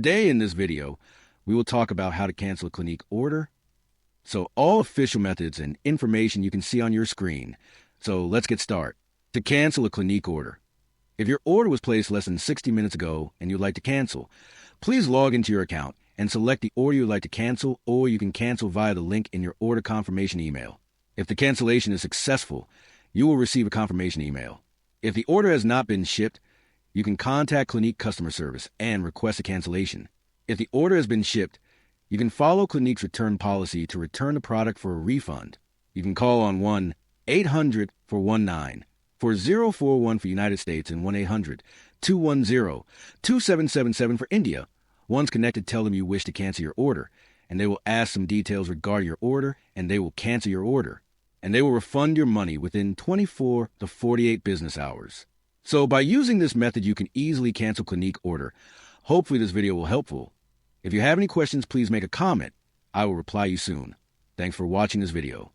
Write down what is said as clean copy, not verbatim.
Today in this video, we will talk about how to cancel a clinique order. So all official methods and information you can see on your screen. So let's get started. To cancel a clinique order. If your order was placed less than 60 minutes ago and you'd like to cancel, please log into your account and select the order you'd like to cancel, or you can cancel via the link in your order confirmation email. If the cancellation is successful, you will receive a confirmation email. If the order has not been shipped, you can contact Clinique customer service and request a cancellation. If the order has been shipped, you can follow Clinique's return policy to return the product for a refund. You can call on 1-800-419 for 041 for United States and 1-800-210-2777 for India. Once connected, tell them you wish to cancel your order, and they will ask some details regarding your order, and they will cancel your order, and they will refund your money within 24 to 48 business hours. So by using this method, you can easily cancel Clinique order. Hopefully this video will be helpful. If you have any questions, please make a comment. I will reply you soon. Thanks for watching this video.